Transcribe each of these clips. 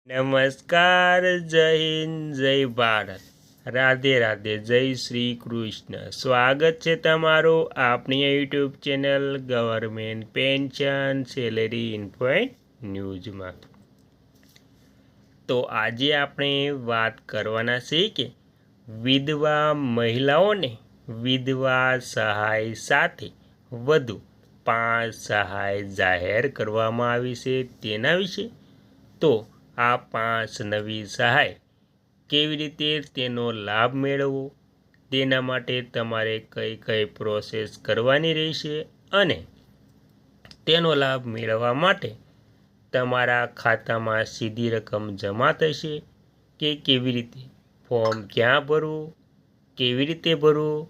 નમસ્કાર, જય હિન્દ, જય ભારત, રાધે રાધે, જય શ્રી કૃષ્ણ. સ્વાગત છે તમારું આપણી YouTube channel government pension salary info point ન્યૂઝમાં. તો આજે આપણે વાત કરવાના છે કે વિધવા મહિલાઓને વિધવા સહાય સાથે વધુ 5 સહાય જાહેર કરવામાં આવી છે તેના વિશે. તો આ 5 નવી સહાય કેવી રીતે તેનો લાભ મેળવવો, તેના માટે તમારે કઈ કઈ પ્રોસેસ કરવાની રહેશે અને તેનો લાભ મેળવવા માટે તમારા ખાતામાં સીધી રકમ જમા થશે કે કેવી રીતે, ફોર્મ ક્યાં ભરવું, કેવી રીતે ભરવું,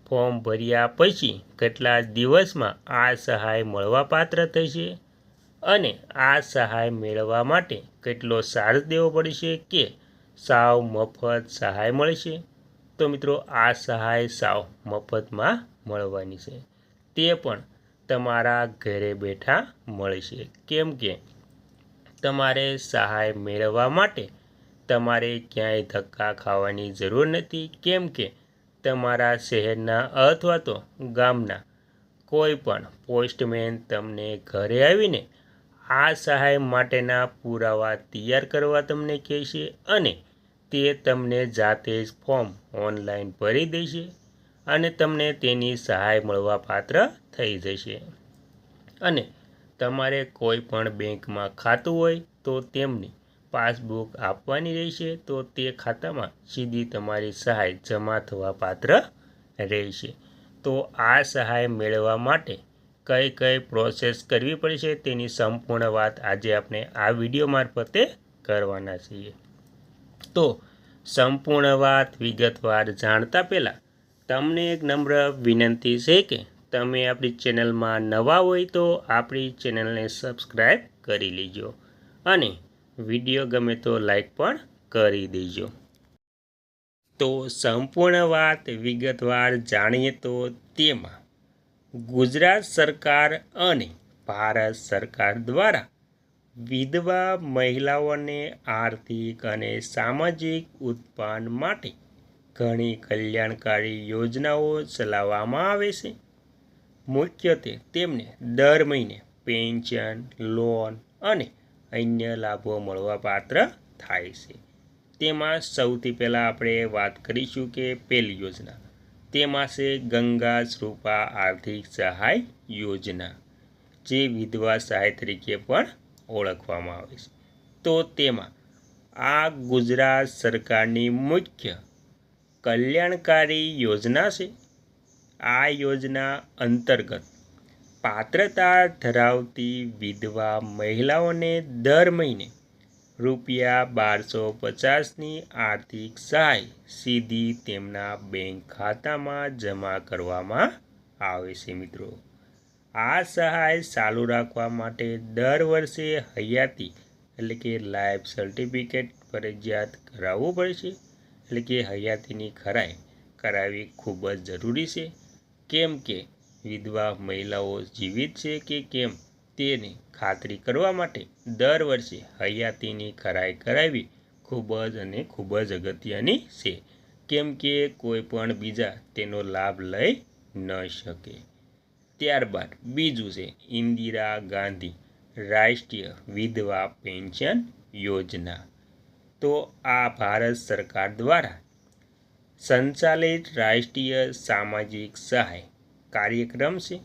ફોર્મ ભર્યા પછી કેટલા દિવસમાં આ સહાય મળવાપાત્ર થશે અને આ સહાય મેળવવા માટે કેટલો ચાર્જ દેવો પડશે કે સાવ મફત સહાય મળશે. તો મિત્રો, આ સહાય સાવ મફતમાં મળવાની છે, તે પણ તમારા ઘરે બેઠા મળશે. કેમ કે તમારે સહાય મેળવવા માટે તમારે ક્યાંય ધક્કા ખાવાની જરૂર નથી. કેમ કે તમારા શહેરના અથવા તો ગામના કોઈ પણ પોસ્ટમેન તમને ઘરે આવીને આ સહાય માટેના પુરાવા તૈયાર કરવા તમને કહેશે અને તે તમને જાતે જ ફોર્મ ઓનલાઈન ભરી દેશે અને તમને તેની સહાય મળવાપાત્ર થઈ જશે. અને તમારે કોઈ પણ બેંકમાં ખાતું હોય તો તેમની પાસબુક આપવાની રહેશે, તો તે ખાતામાં સીધી તમારી સહાય જમા થવા પાત્ર રહેશે. તો આ સહાય મેળવવા માટે કઈ કઈ પ્રોસેસ કરવી પડશે તેની સંપૂર્ણ વાત આજે આપણે આ વિડીયો મારફતે કરવાના છીએ. તો સંપૂર્ણ વાત વિગતવાર જાણતા પહેલાં તમને એક નમ્ર વિનંતી છે કે તમે આપણી ચેનલમાં નવા હોય તો આપણી ચેનલને સબસ્ક્રાઈબ કરી લેજો અને વિડીયો ગમે તો લાઈક પણ કરી દેજો. તો સંપૂર્ણ વાત વિગતવાર જાણીએ તો તેમાં ગુજરાત સરકાર અને ભારત સરકાર દ્વારા વિધવા મહિલાઓને આર્થિક અને સામાજિક ઉત્થાન માટે ઘણી કલ્યાણકારી યોજનાઓ ચલાવવામાં આવે છે. મુખ્યત્વે તેમને દર મહિને પેન્શન, લોન અને અન્ય લાભો મળવાપાત્ર થાય છે. તેમાં સૌથી પહેલાં આપણે વાત કરીશું કે પહેલી યોજના, તેમાં છે ગંગા શ્રુપા આર્થિક સહાય યોજના, જે વિધવા સહાય તરીકે પણ ઓળખવામાં આવે છે. તો તેમાં આ ગુજરાત સરકારની મુખ્ય કલ્યાણકારી યોજના છે. આ યોજના અંતર્ગત પાત્રતા ધરાવતી વિધવા મહિલાઓને દર મહિને ₹1250ની આર્થિક સહાય સીધી તેમના બેંક ખાતામાં જમા કરવામાં આવે છે. મિત્રો, આ સહાય ચાલુ રાખવા માટે દર વર્ષે હયાતી એટલે કે લાઈફ સર્ટિફિકેટ ફરજિયાત કરાવવું પડશે. એટલે કે હયાતીની ખરાઈ કરાવવી ખૂબ જ જરૂરી છે. કેમ કે વિધવા મહિલાઓ જીવિત છે કે કેમ તેની ખાતરી કરવા માટે દર વર્ષે હયાતીની ખરાઈ કરાવવી ખૂબ જ અગત્યની છે. કેમ કે કોઈ પણ બીજા તેનો લાભ લઈ ન શકે. ત્યારબાદ બીજું છે ઇન્દિરા ગાંધી રાષ્ટ્રીય વિધવા પેન્શન યોજના. તો આ ભારત સરકાર દ્વારા સંચાલિત રાષ્ટ્રીય સામાજિક સહાય કાર્યક્રમ છે.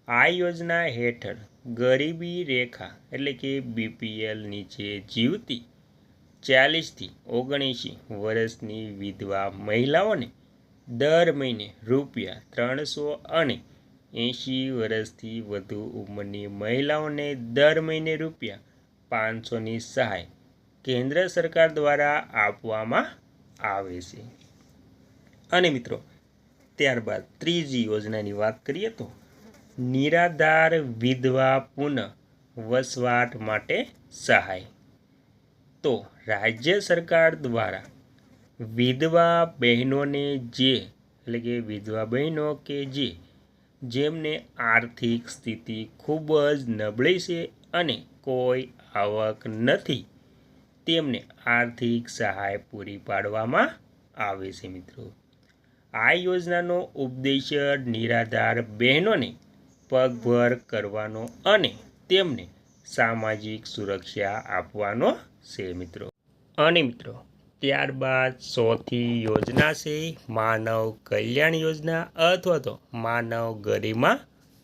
આ યોજના હેઠળ ગરીબી રેખા એટલે કે BPL નીચે જીવતી 40થી 79 વર્ષની વિધવા મહિલાઓને દર મહિને ₹300 અને 80 વર્ષથી વધુ ઉંમરની મહિલાઓને દર મહિને ₹500ની સહાય કેન્દ્ર સરકાર દ્વારા આપવામાં આવે છે. અને મિત્રો, ત્યારબાદ ત્રીજી યોજનાની વાત કરીએ તો નિરાધાર વિધવા પુનઃ વસવાટ માટે સહાય. તો રાજ્ય સરકાર દ્વારા વિધવા બહેનોને એટલે કે વિધવા બહેનો કે જેમને આર્થિક સ્થિતિ ખૂબ જ નબળી છે અને કોઈ આવક નથી, તેમને આર્થિક સહાય પૂરી પાડવામાં આવે છે મિત્રો। આ યોજનાનો ઉદ્દેશ્ય નિરાધાર બહેનોને પગભર કરવાનો અને તેમને સામાજિક સુરક્ષા આપવાનો છે મિત્રો। અને મિત્રો ત્યારબાદ ચોથી યોજના છે માનવ કલ્યાણ યોજના અથવા તો માનવ ગરિમા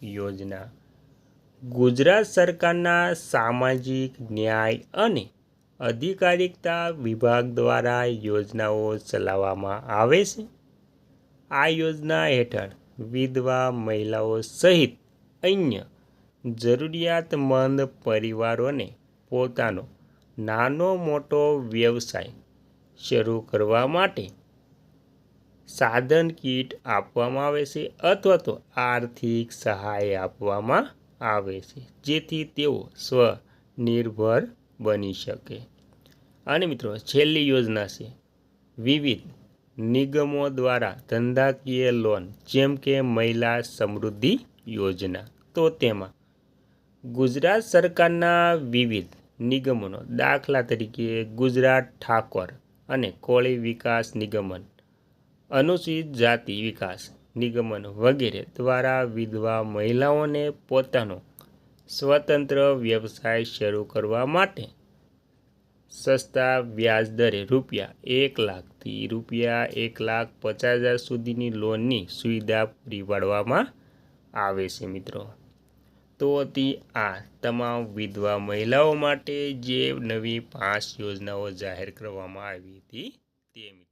યોજના। ગુજરાત સરકારના સામાજિક ન્યાય અને અધિકારિતા વિભાગ દ્વારા યોજનાઓ ચલાવવામાં આવે છે। આ યોજના હેઠળ વિધવા મહિલાઓ સહિત અન્ય જરૂરિયાતમંદ પરિવારોને પોતાનો નાનો મોટો વ્યવસાય શરૂ કરવા માટે સાધન કીટ આપવામાં આવે છે અથવા તો આર્થિક સહાય આપવામાં આવે છે જેથી તેઓ સ્વનિર્ભર બની શકે। અને મિત્રો છેલ્લી યોજના છે વિવિધ નિગમો દ્વારા ધંધાકીય લોન જેમ કે મહિલા સમૃદ્ધિ યોજના। તો તેમાં ગુજરાત સરકારના વિવિધ નિગમોનો દાખલા તરીકે ગુજરાત ઠાકોર અને કોળી વિકાસ નિગમન, અનુસૂચિત જાતિ વિકાસ નિગમન વગેરે દ્વારા વિધવા મહિલાઓને પોતાનો સ્વતંત્ર વ્યવસાય શરૂ કરવા માટે સસ્તા વ્યાજ દરે ₹1 લાખથી ₹1,50,000 સુધીની લોનની સુવિધા પૂરી પાડવામાં આવે છે મિત્રો। તો હતી આ તમામ વિધવા મહિલાઓ માટે જે નવી 5 યોજનાઓ જાહેર કરવામાં આવી હતી તે મિત્રો।